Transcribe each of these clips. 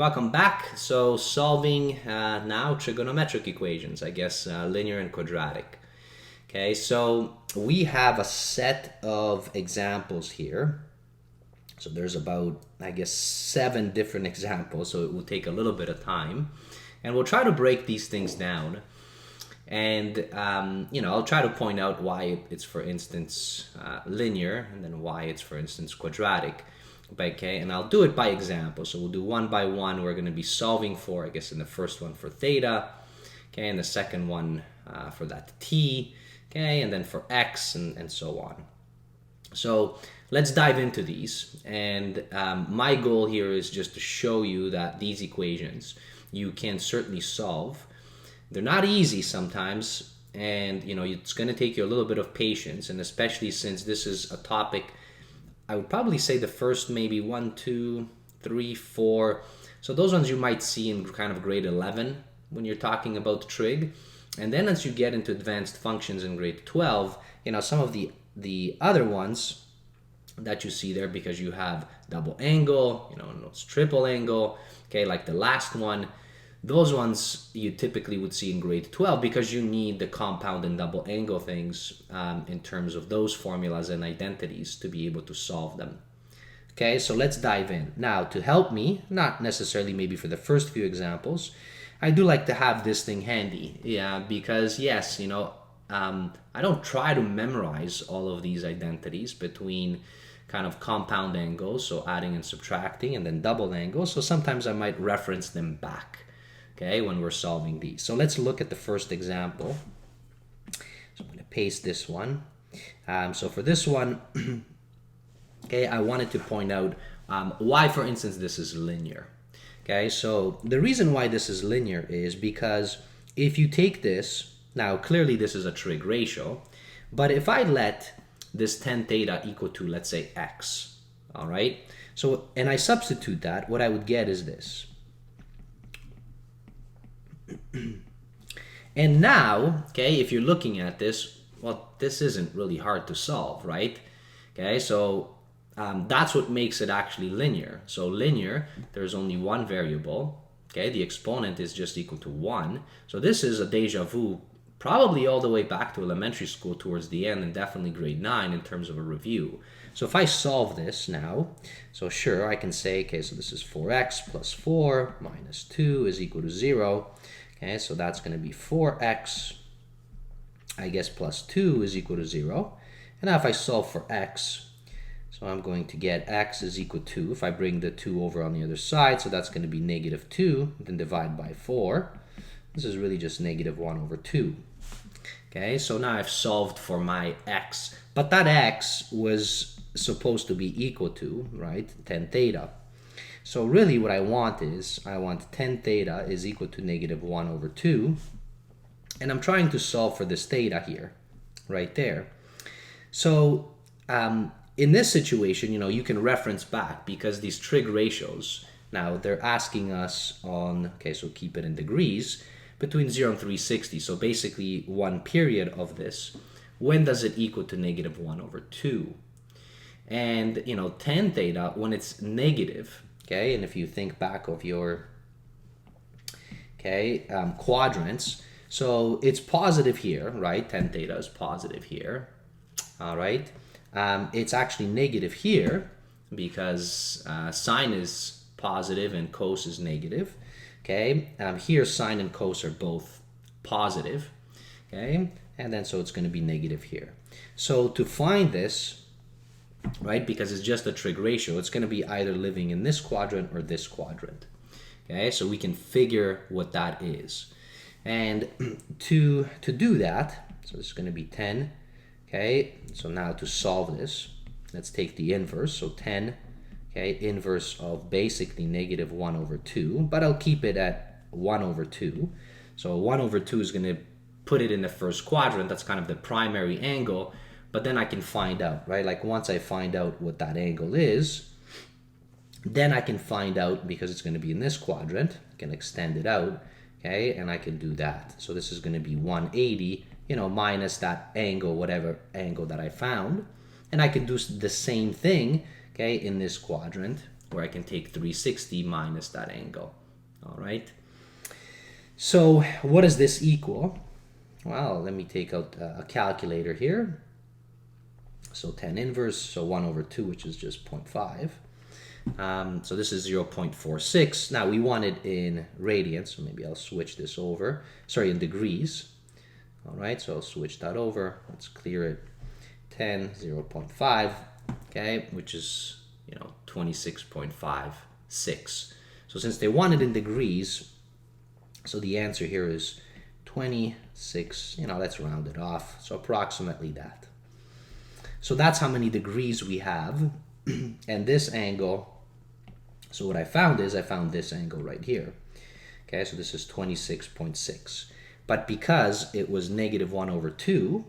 Welcome back. So solving now trigonometric equations, I guess linear and quadratic. Okay, so we have a set of examples here. So there's about, I guess, 7 different examples, so it will take a little bit of time. And we'll try to break these things down. And, I'll try to point out why it's, for instance, linear, and then why it's, for instance, quadratic. Okay, and I'll do it by example. So we'll do one by one. We're going to be solving for, I guess, in the first one for theta, okay, and the second one for that t, okay, and then for x, and so on. So let's dive into these. And my goal here is just to show you that these equations you can certainly solve. They're not easy sometimes, and it's going to take you a little bit of patience, and especially since this is a topic, I would probably say the first maybe 1, 2, 3, 4. So those ones you might see in kind of grade 11 when you're talking about trig. And then as you get into advanced functions in grade 12, some of the other ones that you see there, because you have double angle, it's triple angle, okay, like the last one. Those ones you typically would see in grade 12 because you need the compound and double angle things in terms of those formulas and identities to be able to solve them. Okay, so let's dive in. Now, to help me, not necessarily maybe for the first few examples, I do like to have this thing handy. Yeah, because yes, I don't try to memorize all of these identities between kind of compound angles, so adding and subtracting, and then double angles. So sometimes I might reference them back. Okay, when we're solving these. So let's look at the first example. So I'm going to paste this one. So for this one, okay, I wanted to point out why, for instance, this is linear. Okay, so the reason why this is linear is because if you take this, now clearly this is a trig ratio, but if I let this 10 theta equal to, let's say, x, all right? So, and I substitute that, what I would get is this. And now, okay, if you're looking at this, well, this isn't really hard to solve, right? Okay, so that's what makes it actually linear. So linear, there's only one variable, okay? The exponent is just equal to 1. So this is a deja vu, probably all the way back to elementary school towards the end, and definitely grade 9 in terms of a review. So if I solve this now, so sure, I can say, okay, so this is 4x plus 4 minus 2 is equal to 0. Okay, so that's going to be 4x, I guess, plus 2 is equal to 0. And now if I solve for x, so I'm going to get x is equal to, if I bring the 2 over on the other side, so that's going to be negative 2, then divide by 4. This is really just negative 1 over 2. Okay, so now I've solved for my x, but that x was supposed to be equal to, right, 10 theta. So really what I want is, I want 10 theta is equal to negative 1 over 2. And I'm trying to solve for this theta here, right there. So in this situation, you can reference back because these trig ratios, now they're asking us on, okay, so keep it in degrees, between 0 and 360. So basically one period of this, when does it equal to negative 1 over 2? And, 10 theta, when it's negative, okay, and if you think back of your, okay, quadrants, so it's positive here, right? 10 theta is positive here, all right? It's actually negative here because sine is positive and cos is negative, okay? Here sine and cos are both positive, okay? And then so it's going to be negative here. So to find this, right, because it's just a trig ratio, it's going to be either living in this quadrant or this quadrant. Okay, so we can figure what that is. And to do that, so this is going to be 10. Okay, so now to solve this, let's take the inverse. So 10, okay, inverse of basically negative 1 over 2, but I'll keep it at 1 over 2. So 1 over 2 is going to put it in the first quadrant. That's kind of the primary angle. But then I can find out, right? Like once I find out what that angle is, then I can find out, because it's going to be in this quadrant, I can extend it out, okay? And I can do that. So this is going to be 180, minus that angle, whatever angle that I found. And I can do the same thing, okay, in this quadrant where I can take 360 minus that angle. All right. So what does this equal? Well, let me take out a calculator here. So tan inverse, so 1 over 2, which is just 0.5. So this is 0.46. Now we want it in radians, so maybe I'll switch this over. Sorry, in degrees. All right, so I'll switch that over. Let's clear it. 10, 0.5, okay, which is, 26.56. So since they want it in degrees, so the answer here is 26, let's round it off. So approximately that. So that's how many degrees we have. And this angle, so what I found this angle right here. Okay, so this is 26.6. But because it was negative 1 over 2,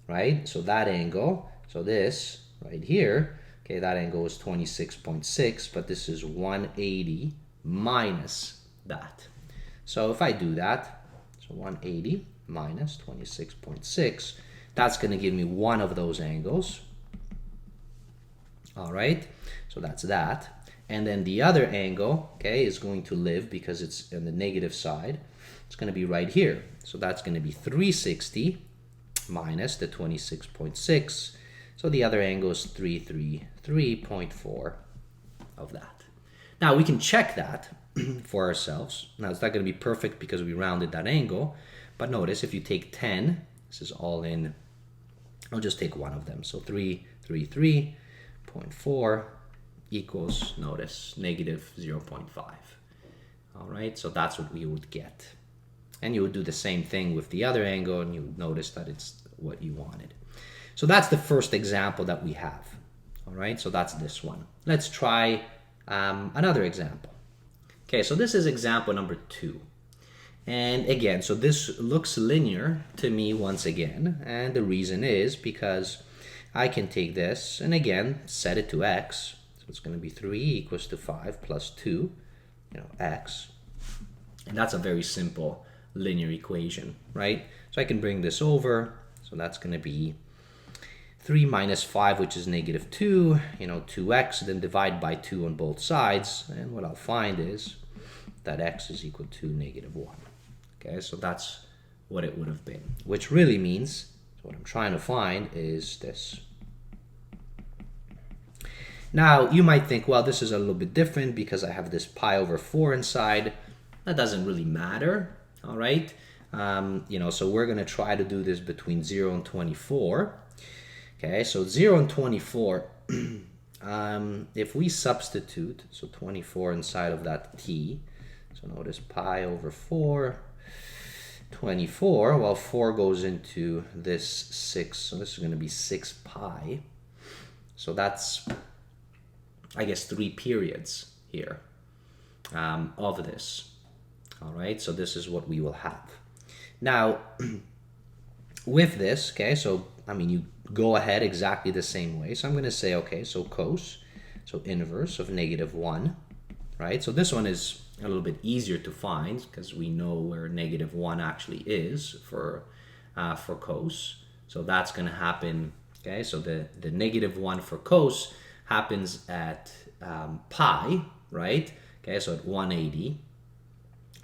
right? So that angle, so this right here, okay, that angle was 26.6, but this is 180 minus that. So if I do that, so 180 minus 26.6, that's going to give me one of those angles. All right, so that's that. And then the other angle, okay, is going to live because it's on the negative side. It's going to be right here. So that's going to be 360 minus the 26.6. So the other angle is 333.4 of that. Now we can check that for ourselves. Now it's not going to be perfect because we rounded that angle. But notice if you take 10, this is all in, I'll just take one of them. So 333.4 equals, notice, negative 0.5. All right, so that's what we would get. And you would do the same thing with the other angle, and you would notice that it's what you wanted. So that's the first example that we have. All right, so that's this one. Let's try another example. Okay, so this is example number 2. And again, so this looks linear to me once again. And the reason is because I can take this and again, set it to x. So it's going to be 3 equals to 5 plus 2, x. And that's a very simple linear equation, right? So I can bring this over. So that's going to be 3 minus 5, which is negative 2, 2x, then divide by 2 on both sides. And what I'll find is that x is equal to negative 1. Okay, so that's what it would have been, which really means, so what I'm trying to find is this. Now, you might think, well, this is a little bit different because I have this pi over 4 inside. That doesn't really matter, all right? So we're going to try to do this between 0 and 24. Okay, so 0 and 24, if we substitute, so 24 inside of that t, so notice pi over 4, 24, well, 4 goes into this 6, so this is going to be 6 pi. So that's, I guess, 3 periods here of this. All right, so this is what we will have. Now, with this, okay, so, you go ahead exactly the same way. So I'm going to say, okay, so cos, so inverse of negative 1, right? So this one is a little bit easier to find because we know where negative 1 actually is for cos. So that's going to happen, okay? So the negative 1 for cos happens at pi, right? Okay, so at 180.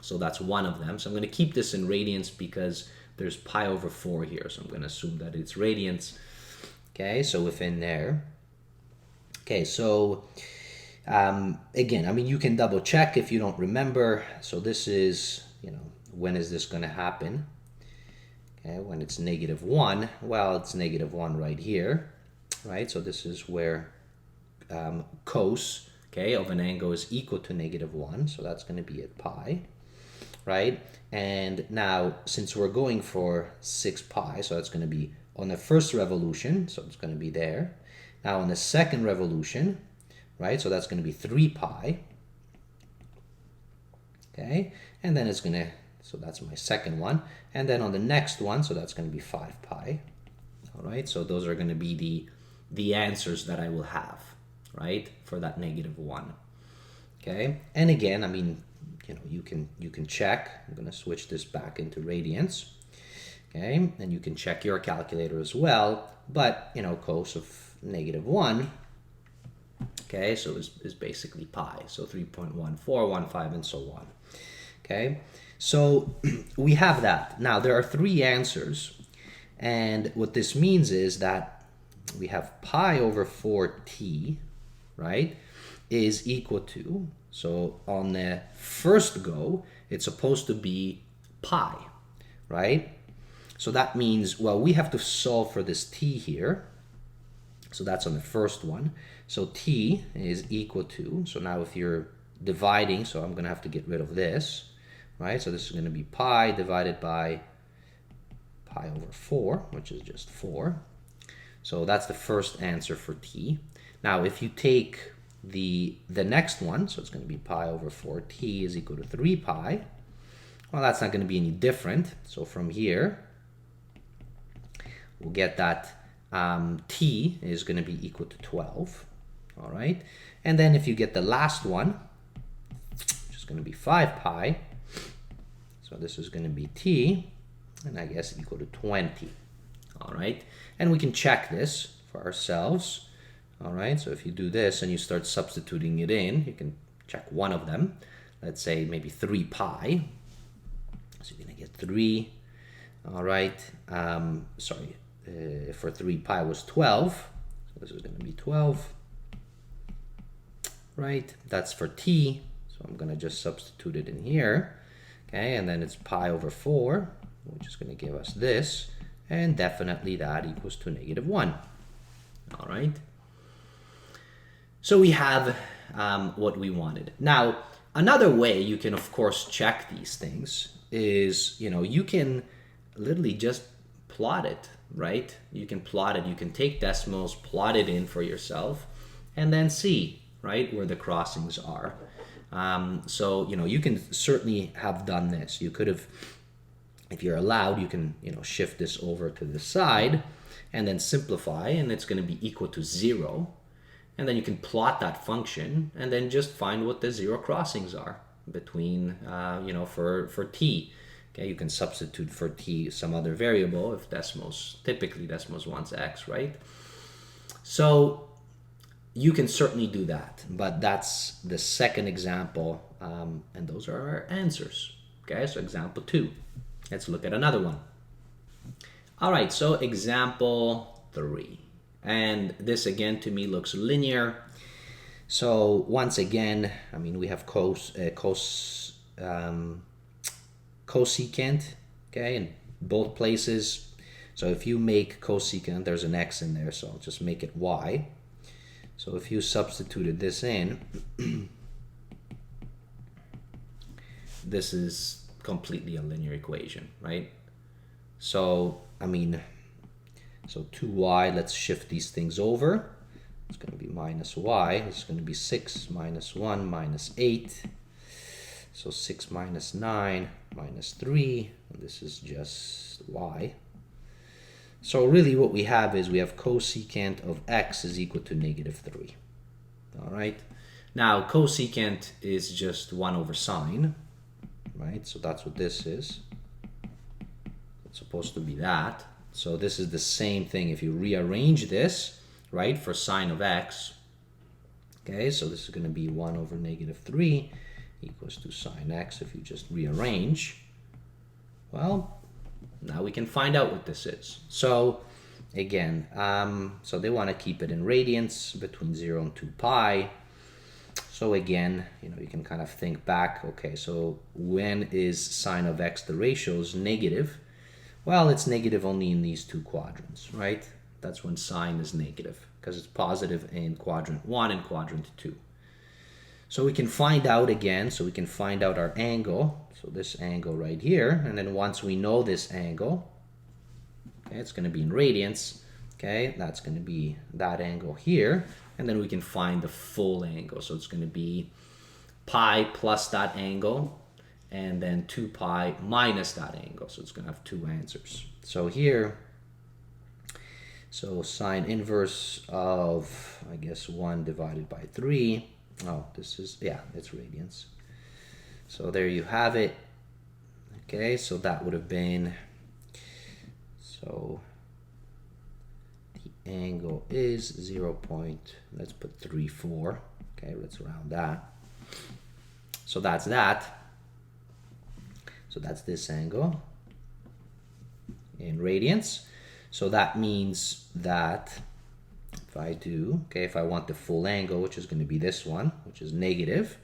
So that's one of them. So I'm going to keep this in radians because there's pi over 4 here. So I'm going to assume that it's radians. Okay, so within there. Okay, so again, you can double check if you don't remember. So this is, when is this going to happen? Okay, when it's negative 1. Well, it's negative 1 right here, right? So this is where cos, okay, of an angle is equal to negative 1. So that's going to be at pi, right? And now, since we're going for 6 pi, so that's going to be on the first revolution, so it's going to be there. Now on the second revolution, right, so that's going to be 3 pi. Okay, and then it's going to, so that's my second one. And then on the next one, so that's going to be 5 pi. All right, so those are going to be the answers that I will have, right, for that negative 1. Okay, and again, you can check. I'm going to switch this back into radians. Okay, and you can check your calculator as well. But, cos of negative 1, Okay, so is basically pi. So 3.1415 and so on. Okay, so we have that. Now there are three answers, and what this means is that we have pi over 4t, right, is equal to, so on the first go, it's supposed to be pi, right? So that means, well, we have to solve for this t here. So that's on the first one. So t is equal to, so now if you're dividing, so I'm going to have to get rid of this, right? So this is going to be pi divided by pi over 4, which is just 4. So that's the first answer for t. Now if you take the next one, so it's going to be pi over 4t is equal to 3 pi. Well, that's not going to be any different. So from here, we'll get that t is going to be equal to 12. All right. And then if you get the last one, which is going to be 5 pi, so this is going to be t, and I guess equal to 20. All right. And we can check this for ourselves. All right. So if you do this and you start substituting it in, you can check one of them. Let's say maybe 3 pi. So you're going to get 3. All right. For 3 pi was 12. So this is going to be 12. Right. That's for t. So I'm going to just substitute it in here. Okay. And then it's pi over 4, which is going to give us this. And definitely that equals to -1. All right. So we have what we wanted. Now, another way you can, of course, check these things is, you can literally just plot it, right? You can plot it. You can take decimals, plot it in for yourself, and then see, right, where the crossings are. So, you can certainly have done this. You could have, if you're allowed, you can, shift this over to the side and then simplify, and it's going to be equal to 0. And then you can plot that function and then just find what the 0 crossings are between, for t. Okay, you can substitute for t some other variable if typically decimals wants x, right? So you can certainly do that, but that's the second example, and those are our answers. Okay, so example 2. Let's look at another one. All right, so example 3. And this again to me looks linear. So once again, I mean, we have cosecant, okay, in both places. So if you make cosecant, there's an x in there, so I'll just make it y. So if you substituted this in, this is completely a linear equation, right? So, I mean, so 2y, let's shift these things over. It's going to be minus y. It's going to be 6 minus 1 minus 8. So 6 minus 9 minus 3. And this is just y. So really what we have is we have cosecant of x is equal to -3. All right. Now cosecant is just 1 over sine, right? So that's what this is. It's supposed to be that. So this is the same thing if you rearrange this, right, for sine of x. Okay, so this is going to be 1 over -3 equals to sine x if you just rearrange. Well, now we can find out what this is. So again, so they want to keep it in radians between 0 and 2 pi. So again, you can kind of think back, okay, so when is sine of x, the ratio is negative? Well, it's negative only in these two quadrants, right? That's when sine is negative, because it's positive in quadrant 1 and quadrant 2. So we can find out again, so we can find out our angle. So this angle right here, and then once we know this angle, okay, it's going to be in radians, okay, that's going to be that angle here, and then we can find the full angle. So it's going to be pi plus that angle, and then 2 pi minus that angle. So it's going to have two answers. So here, so sine inverse of, I guess, 1 divided by 3. Oh, this is, yeah, it's radians. So there you have it. Okay, so that would have been, so the angle is 0. Let's put 34. Okay, let's round that. So that's that. So that's this angle in radians. So that means that if I do, okay, if I want the full angle, which is going to be this one, which is negative,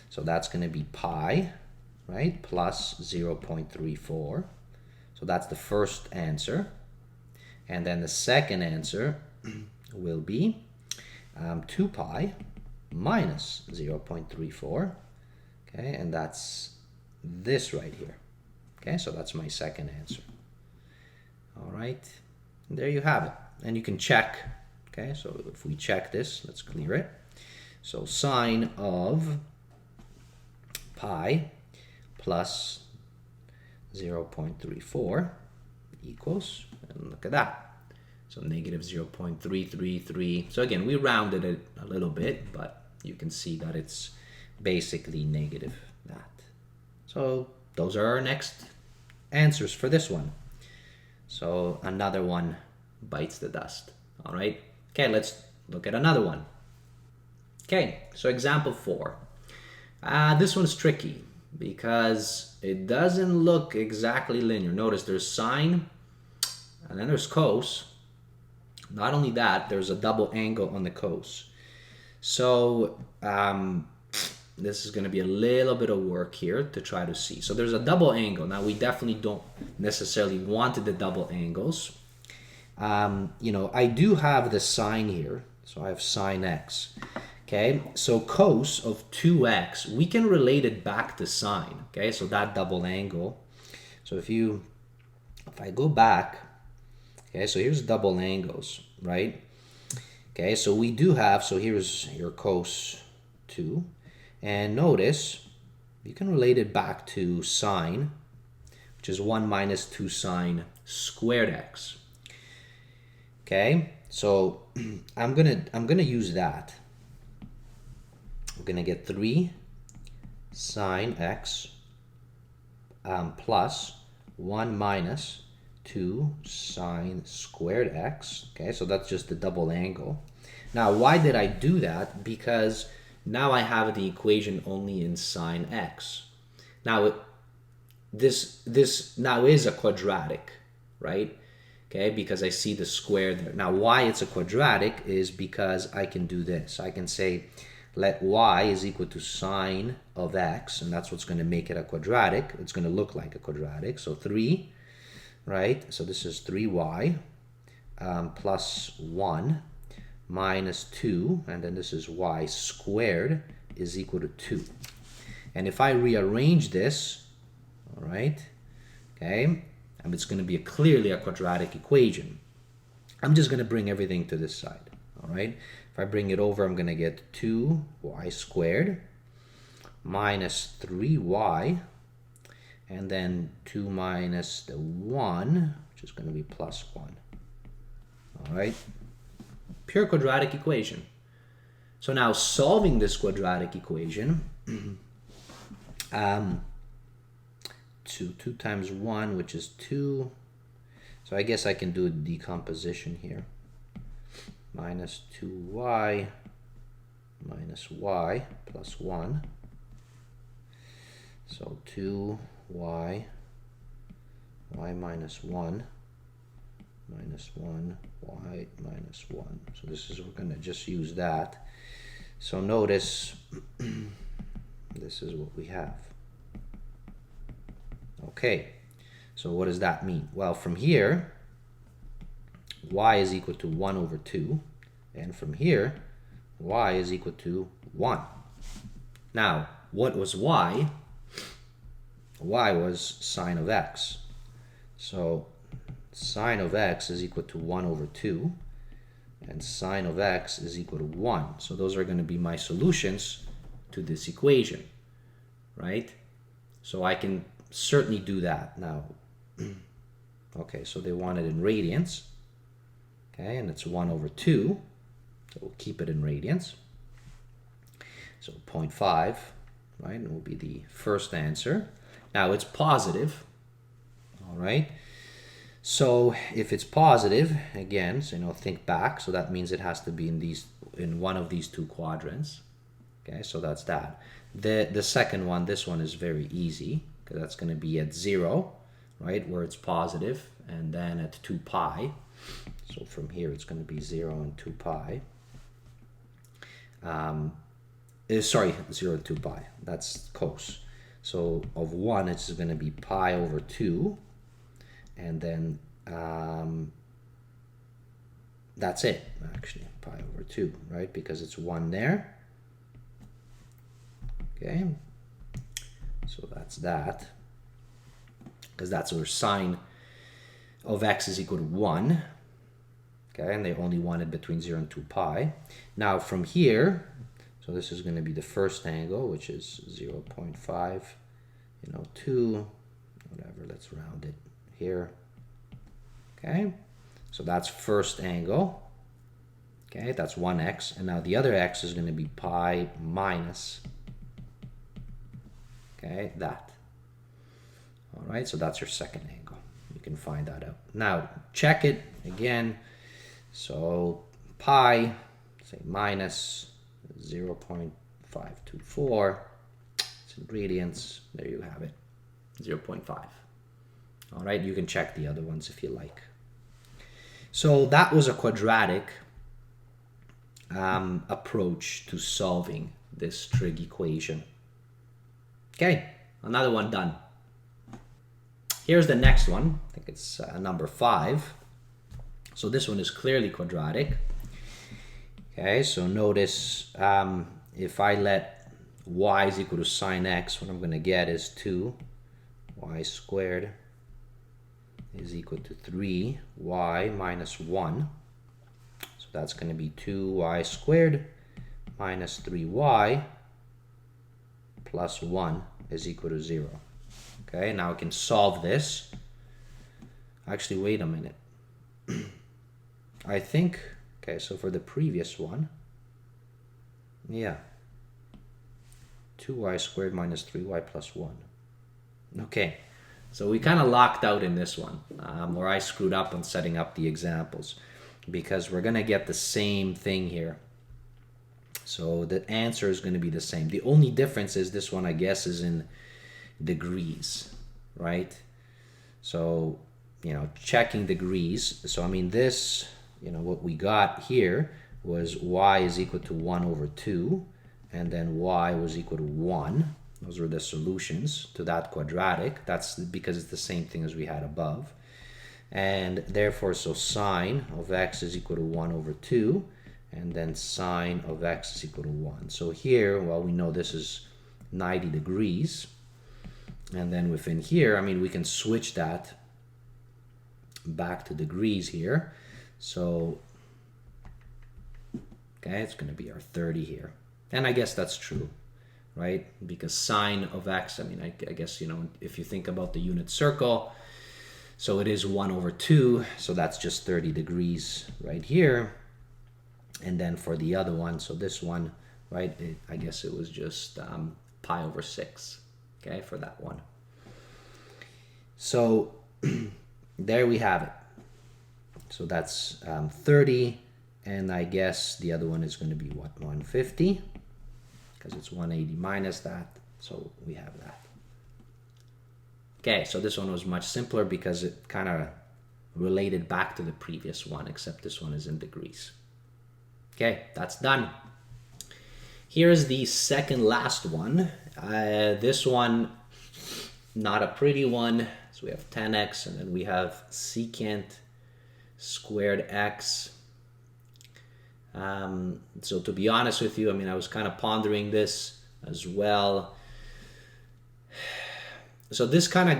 so that's going to be pi, right, plus 0.34. So that's the first answer. And then the second answer will be 2 pi minus 0.34. Okay, and that's this right here. Okay, so that's my second answer. All right, and there you have it. And you can check. Okay, so if we check this, let's clear it. So sine of pi plus 0.34 equals, and look at that. So negative 0.333. So again, we rounded it a little bit, but you can see that it's basically negative that. So those are our next answers for this one. So another one bites the dust. All right. Okay, let's look at another one. Okay, so example 4. This one's tricky because it doesn't look exactly linear. Notice there's sine and then there's cos. Not only that, there's a double angle on the cos. So this is going to be a little bit of work here to try to see. So there's a double angle. Now we definitely don't necessarily want the double angles. You know, I do have the sine here. So I have sine x. Okay, so cos of 2x, we can relate it back to sine. Okay, so that double angle. So if I go back, okay, so here's double angles, right? Okay, so we do have, so here's your cos 2. And notice, you can relate it back to sine, which is 1 minus 2 sine squared x. Okay, so I'm gonna use that. We're gonna get 3 sine x plus 1 minus 2 sine squared x. Okay, so that's just the double angle. Now, why did I do that? Because now I have the equation only in sine x. Now, this now is a quadratic, right? Okay, because I see the square there. Now, why it's a quadratic is because I can do this. I can say let y is equal to sine of x, and that's what's going to make it a quadratic. It's going to look like a quadratic. So 3, right? So this is 3y plus 1 minus 2, and then this is y squared is equal to 2. And if I rearrange this, all right, okay, and it's going to be clearly a quadratic equation. I'm just going to bring everything to this side, all right? If I bring it over, I'm going to get 2y squared minus 3y, and then 2 minus the 1, which is going to be plus 1, all right? Pure quadratic equation. So now solving this quadratic equation, 2 times 1, which is 2. So I guess I can do a decomposition here. Minus 2y minus y plus 1. So 2y, y minus 1, minus 1, y minus 1. So this is, we're going to just use that. So notice, this is what we have. Okay, so what does that mean? Well, from here, y is equal to 1 over 2. And from here, y is equal to 1. Now, what was y? Y was sine of x. So sine of x is equal to 1 over 2. And sine of x is equal to 1. So those are going to be my solutions to this equation, right? So I can certainly do that now. Okay, so they want it in radians. Okay, and it's 1 over 2. So we'll keep it in radians. So 0.5, right, and will be the first answer. Now it's positive, all right? So if it's positive, again, so think back, so that means it has to be in one of these two quadrants. Okay, so that's that. The second one, this one is very easy, because that's going to be at 0, right, where it's positive, and then at 2 pi. So from here it's going to be 0 and 2 pi. Sorry, 0 and 2 pi, that's cos. So of 1 it's going to be pi over 2, and then that's it, actually, pi over 2, right, because it's 1 there. Okay, so that's that, because that's where sine of x is equal to 1. Okay, and they only want it between 0 and 2 pi. Now from here, so this is going to be the first angle, which is 0.5, 2, whatever, let's round it here. Okay, so that's first angle. Okay, that's 1x, and now the other x is going to be pi minus, okay, that. All right, so that's your second angle. You can find that out. Now check it again. So pi, say minus 0.524, it's ingredients, there you have it, 0.5. All right, you can check the other ones if you like. So that was a quadratic approach to solving this trig equation. Okay, another one done. Here's the next one, I think it's number 5. So this one is clearly quadratic. Okay, so notice if I let y is equal to sine x, what I'm going to get is 2y squared is equal to 3y minus 1. So that's going to be 2y squared minus 3y plus 1 is equal to 0. Okay, now I can solve this. Actually, wait a minute. I think, okay, so for the previous one, yeah, 2y squared minus 3y plus 1. Okay, so we kind of locked out in this one, or I screwed up on setting up the examples, because we're going to get the same thing here. So the answer is going to be the same. The only difference is this one, I guess, is in degrees, right? So, checking degrees. So, I mean, this, what we got here was y is equal to 1 over 2, and then y was equal to 1. Those were the solutions to that quadratic. That's because it's the same thing as we had above. And therefore, so sine of x is equal to 1 over 2, and then sine of x is equal to 1. So here, well, we know this is 90 degrees. And then within here, I mean, we can switch that back to degrees here. So, okay, it's going to be our 30 here. And I guess that's true, right? Because sine of x, I mean, I guess, if you think about the unit circle, so it is 1 over 2, so that's just 30 degrees right here. And then for the other one, so this one, right, I guess it was just pi over 6, okay, for that one. So there we have it. So that's 30, and I guess the other one is going to be what, 150, because it's 180 minus that, so we have that. Okay, so this one was much simpler because it kind of related back to the previous one, except this one is in degrees. Okay, that's done. Here's the second last one. This one, not a pretty one. So we have 10x, and then we have secant squared x. So to be honest with you, I mean, I was kind of pondering this as well. So this kind of,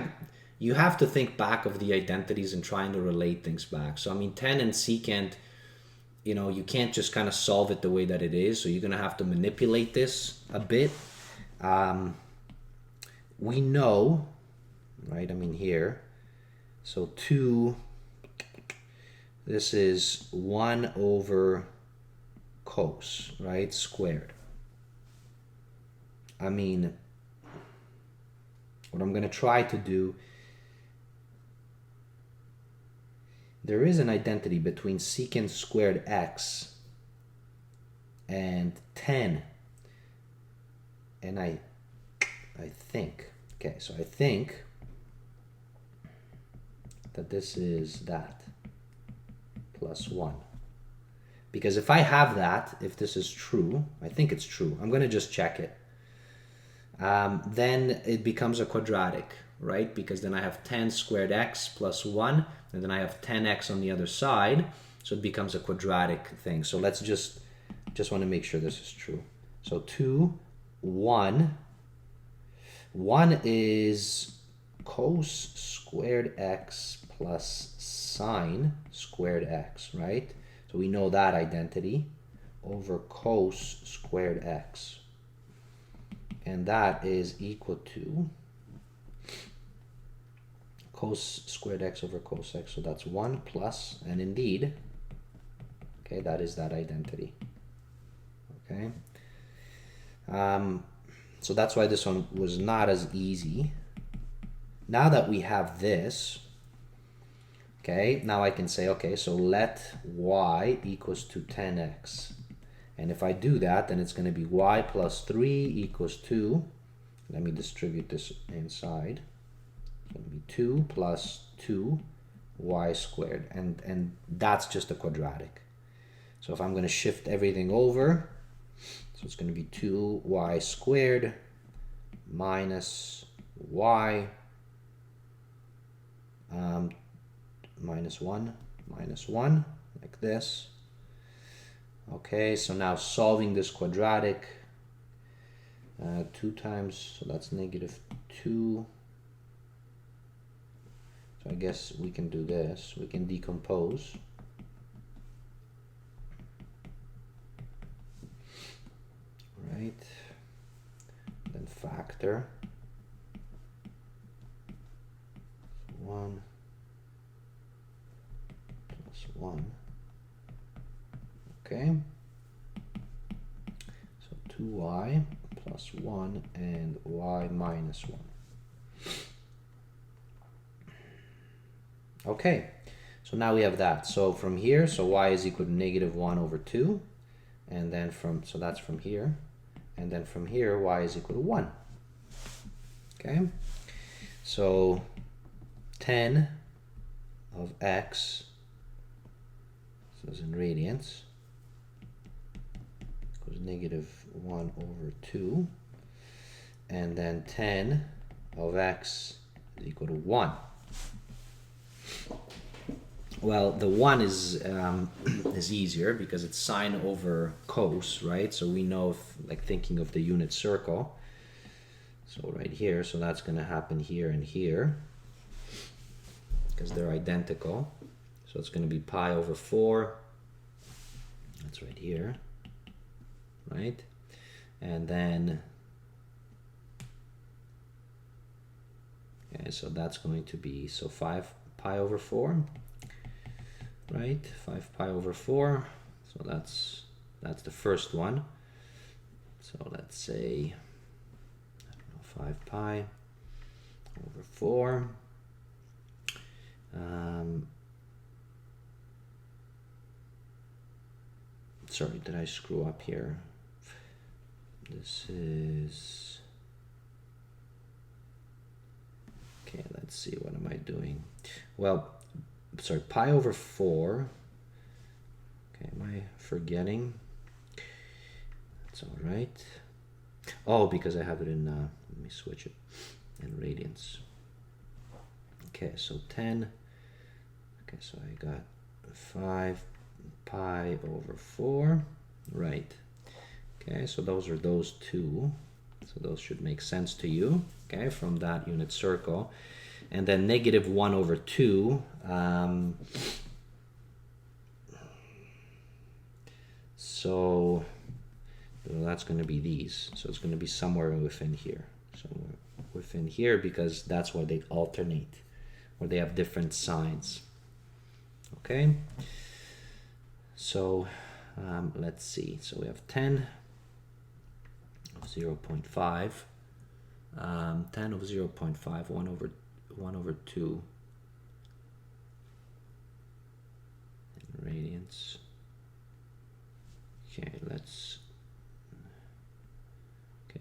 you have to think back of the identities and trying to relate things back. So I mean, 10 and secant, you can't just kind of solve it the way that it is. So you're going to have to manipulate this a bit. We know, right, I mean here, so 2, this is 1 over cos, right, squared. I mean, what I'm going to try to do there is an identity between secant squared x and 10. And I think, okay, so I think that this is that plus 1. Because if I have that, if this is true, I think it's true. I'm going to just check it. Then it becomes a quadratic, right? Because then I have 10 squared x plus 1, and then I have 10x on the other side. So it becomes a quadratic thing. So let's just want to make sure this is true. So 2, 1. 1 is cos squared x plus sine squared x, right? So we know that identity over cos squared x. And that is equal to cos squared x over cos x. So that's 1 plus, and indeed, okay, that is that identity. Okay. So that's why this one was not as easy. Now that we have this, okay, now I can say, okay, so let y equals to 10x. And if I do that, then it's going to be y plus 3 equals 2. Let me distribute this inside. It's going to be 2 plus 2y squared. And that's just a quadratic. So if I'm going to shift everything over, so it's going to be 2y squared minus y minus 1, like this. Okay, so now solving this quadratic, 2 times, so that's negative 2. So I guess we can do this. We can decompose. Right, then factor 1 plus 1. Okay, so 2y plus 1 and y minus 1. Okay, so now we have that. So from here, so y is equal to negative 1 over 2. And then so that's from here. And then from here, y is equal to 1. Okay, so 10 of x, so it's in radians, goes negative 1 over 2. And then 10 of x is equal to 1. Well, the 1 is easier because it's sine over cos, right? So we know, like thinking of the unit circle. So right here, so that's going to happen here and here because they're identical. So it's going to be pi over 4. That's right here, right? And then, okay, so that's going to be, so 5 pi over 4. Right, 5 pi over 4, so that's the first one. So let's say, I don't know, 5 pi over 4. Sorry, did I screw up here? This is, okay, let's see, what am I doing? Well, sorry, pi over 4. Okay, am I forgetting? That's all right. Oh, because I have it in, let me switch it, in radians. Okay, so 10. Okay, so I got 5 pi over 4. Right. Okay, so those are those two. So those should make sense to you, okay, from that unit circle. And then negative 1 over 2, so that's going to be these. So it's going to be somewhere within here. Somewhere within here because that's where they alternate, where they have different signs. Okay? So let's see. So we have 10 of 0.5. 10 of 0.5, 1 over 2. radians. Okay,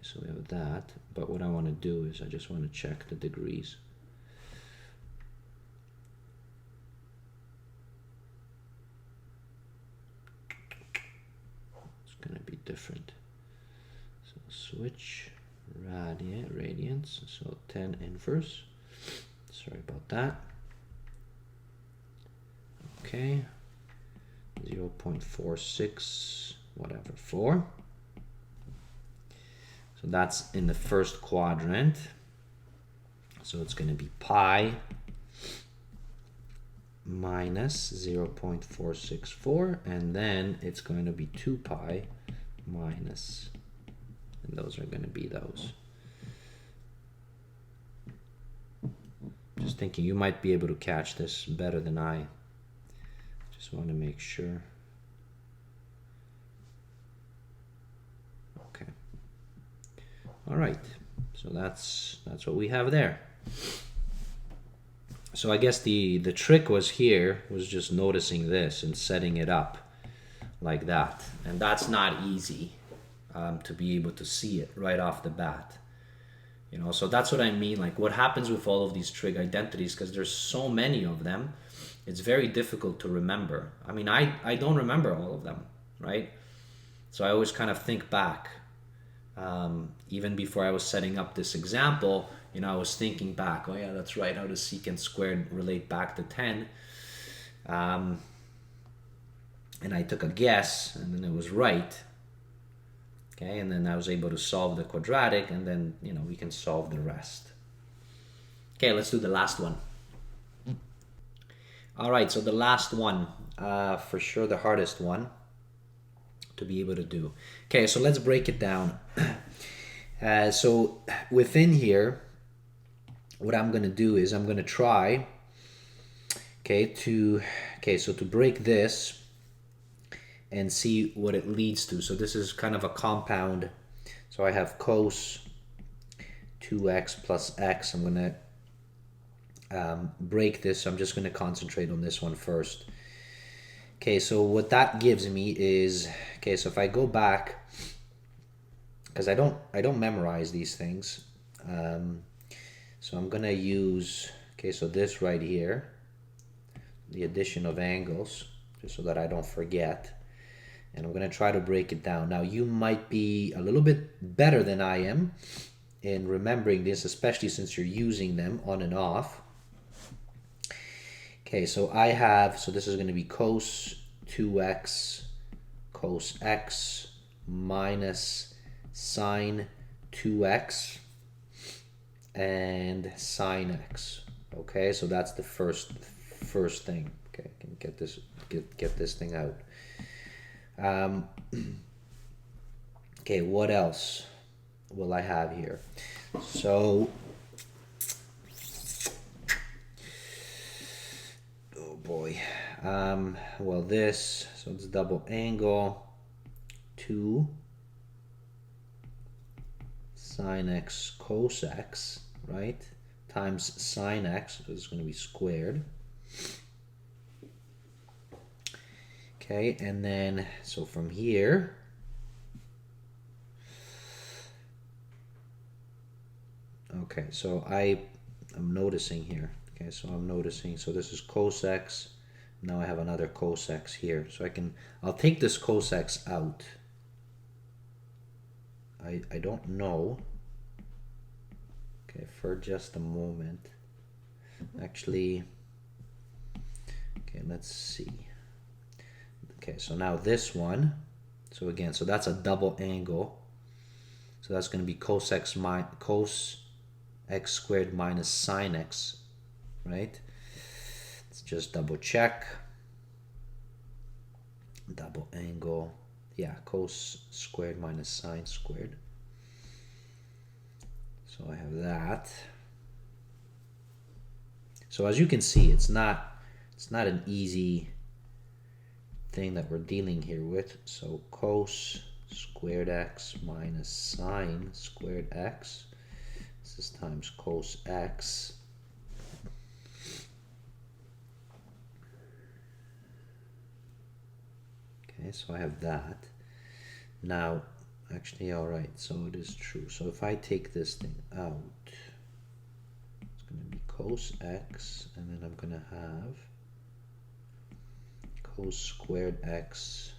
so we have that, but what I want to do is I just want to check the degrees. It's going to be different. So switch radians, so 10 inverse. Sorry about that. Okay, 0.46, whatever, 4. So that's in the first quadrant. So it's going to be pi minus 0.464, and then it's going to be 2 pi minus, and those are going to be those. Just thinking you might be able to catch this better than I. Just want to make sure. Okay. All right. So that's what we have there. So I guess the trick was just noticing this and setting it up like that. And that's not easy to be able to see it right off the bat. You know, so that's what I mean. Like, what happens with all of these trig identities, because there's so many of them, it's very difficult to remember. I mean, I don't remember all of them, right? So I always kind of think back. Even before I was setting up this example, you know, I was thinking back, oh yeah, that's right, how does secant squared relate back to 10? And I took a guess, and then it was right. Okay, and then I was able to solve the quadratic, and then, you know, we can solve the rest. Okay, let's do the last one. All right, so the last one, for sure the hardest one to be able to do. Okay, so let's break it down. So within here, what I'm going to do is I'm going to try, to break this and see what it leads to. So this is kind of a compound. So I have cos 2x plus x. I'm going to break this. I'm just going to concentrate on this one first. Okay, so what that gives me is, so if I go back, because I don't memorize these things, so I'm gonna use, so this right here, the addition of angles, just so that I don't forget, and I'm gonna try to break it down. Now you might be a little bit better than I am in remembering this, especially since you're using them on and off. Okay, so I have, so this is going to be cos 2x cos x minus sine 2x and sine x. Okay, so that's the first thing. Okay, I can get this thing out. Okay, what else will I have here? So boy, well this, so it's double angle 2 sine x cos x, right, times sine x, so it's going to be squared. Okay, and then so from here, okay, so I'm noticing here. Okay, so I'm noticing, so this is cos x, now I have another cos x here, so I'll take this cos x out. I don't know, okay, for just a moment, actually, okay, let's see. Okay, so now this one, so again, so that's a double angle, so that's going to be cos x squared minus sine x, right? Let's just double check. Double angle, yeah, cos squared minus sine squared. So I have that. So as you can see, it's not an easy thing that we're dealing here with. So cos squared x minus sine squared x. This is times cos x. Okay, so I have that. Now, actually, all right, so it is true. So if I take this thing out, it's going to be cos x, and then I'm going to have cos squared x,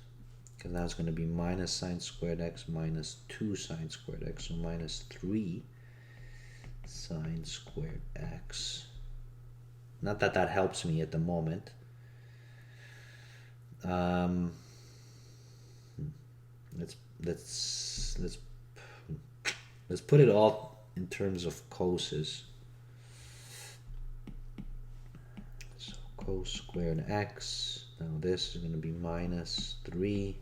because now it's going to be minus sine squared x minus 2 sine squared x, so minus 3 sine squared x. Not that that helps me at the moment. Let's put it all in terms of coses. So cos squared x. Now this is going to be minus 3,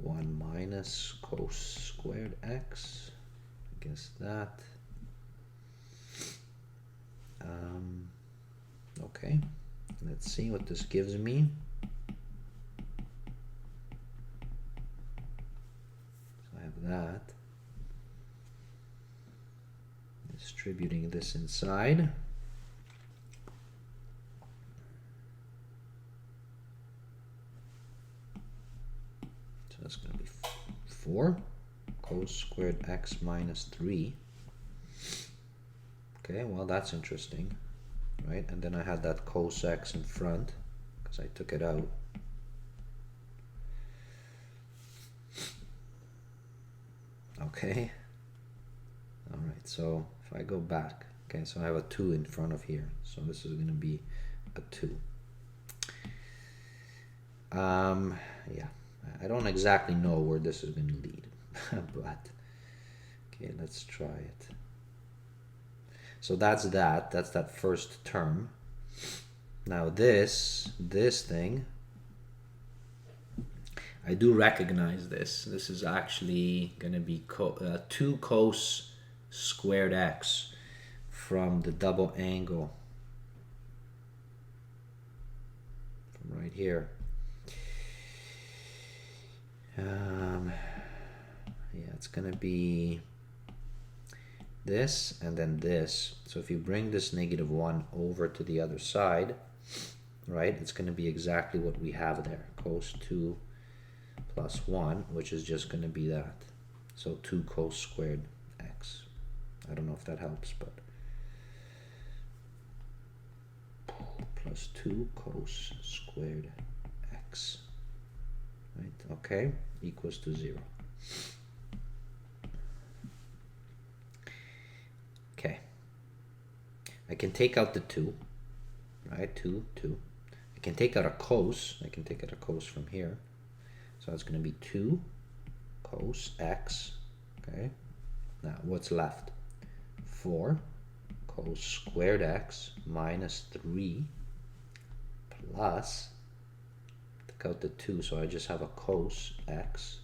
1 minus cos squared x. I guess that. Okay, let's see what this gives me. So I have that. Distributing this inside. So that's going to be 4 cos squared x minus 3. Okay, well that's interesting, right? And then I had that cos x in front because I took it out. Okay. All right, so if I go back, okay, so I have a 2 in front of here. So this is going to be a 2. Yeah, I don't exactly know where this is going to lead, but okay, let's try it. So that's that first term. Now this thing, I do recognize this. This is actually going to be 2 cos squared x from the double angle from right here. Yeah, it's going to be this and then this. So if you bring this -1 over to the other side, right, it's going to be exactly what we have there, cos 2 plus 1, which is just going to be that. So 2 cos squared x. I don't know if that helps, but plus 2 cos squared x, right, okay, equals to 0. Okay, I can take out the 2, right, 2. I can take out a cos, I can take out a cos from here. So it's going to be 2 cos x, okay. Now what's left? 4 cos squared x minus 3 plus, take out the 2, so I just have a cos x.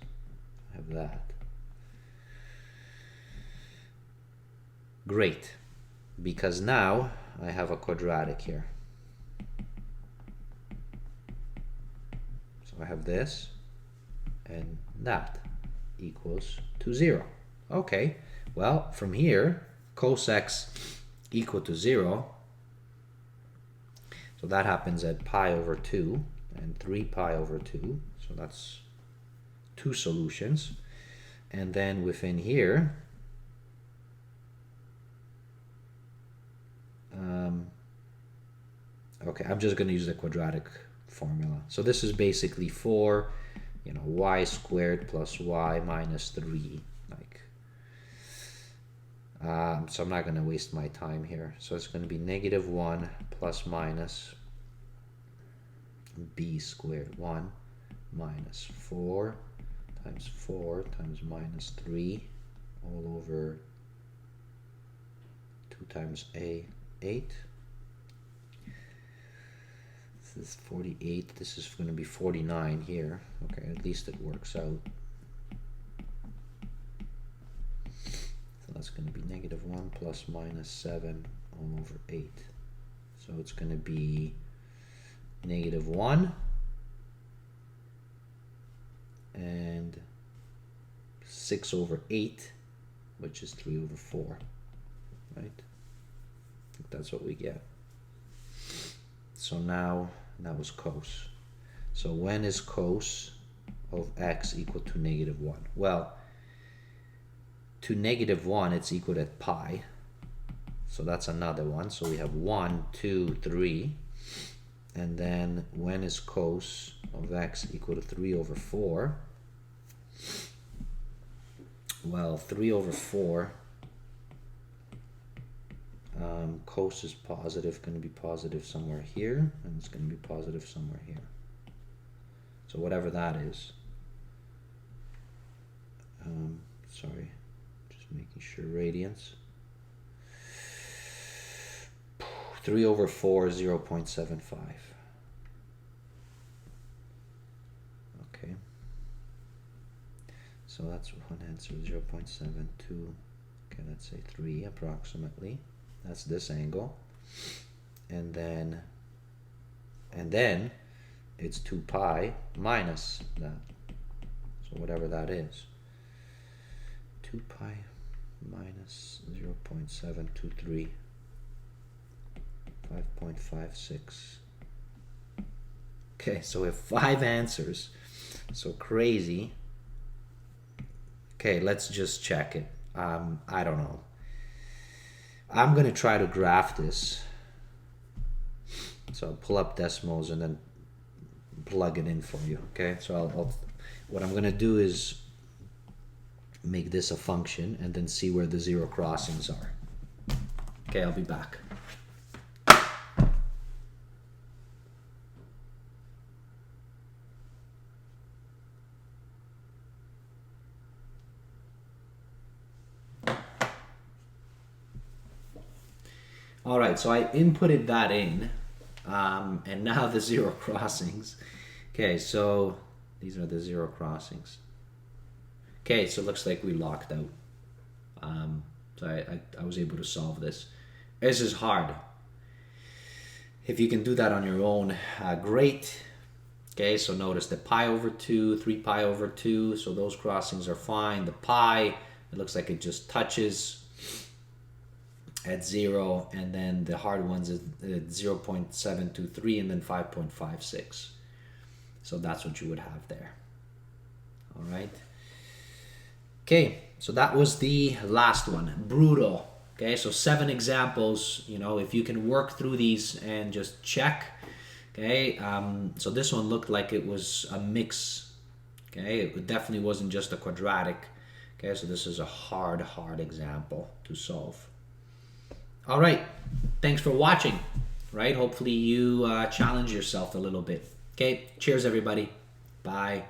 I have that. Great, because now I have a quadratic here. So I have this and that equals to 0. Okay, well, from here, cos x equal to 0. So that happens at pi over 2 and 3 pi over 2. So that's 2 solutions. And then within here, okay, I'm just going to use the quadratic formula. So this is basically 4, y squared plus y minus 3. Like, so I'm not going to waste my time here. So it's going to be -1 plus minus b squared 1 minus 4 times minus 3 all over 2 times a 8. This is 48. This is going to be 49 here. Okay, at least it works out. So that's going to be -1 plus minus 7 all over 8. So it's going to be -1 and 6 over 8, which is 3 over 4, right? I think that's what we get. So now that was cos. So when is cos of x equal to -1. Well, to -1, it's equal to pi. So that's another one. So we have 1, 2, 3. And then when is cos of x equal to 3 over 4? Well, 3 over 4, cos is positive, going to be positive somewhere here, and it's going to be positive somewhere here. So whatever that is. Sorry, just making sure radians. 3 over 4 is 0.75. Okay. So that's one answer, 0.72. Okay, let's say 3 approximately. That's this angle. And then it's 2 pi minus that. So whatever that is. 2 pi minus 0.723. 5.56. Okay, so we have 5 answers. So crazy. Okay, let's just check it. I don't know. I'm going to try to graph this. So I'll pull up Desmos and then plug it in for you. Okay, so what I'm going to do is make this a function and then see where the zero crossings are. Okay, I'll be back. All right, so I inputted that in, and now the zero crossings. Okay, so these are the zero crossings. Okay, so it looks like we locked out. So I was able to solve this. This is hard. If you can do that on your own, great. Okay, so notice the pi over 2, 3 pi over 2, so those crossings are fine. The pi, it looks like it just touches at 0, and then the hard ones is 0.723 and then 5.56. So that's what you would have there. All right. Okay, so that was the last one, brutal. Okay, so 7 examples. You know, if you can work through these and just check. Okay, so this one looked like it was a mix. Okay, it definitely wasn't just a quadratic. Okay, so this is a hard example to solve. All right, thanks for watching, right? Hopefully you challenge yourself a little bit. Okay, cheers everybody. Bye.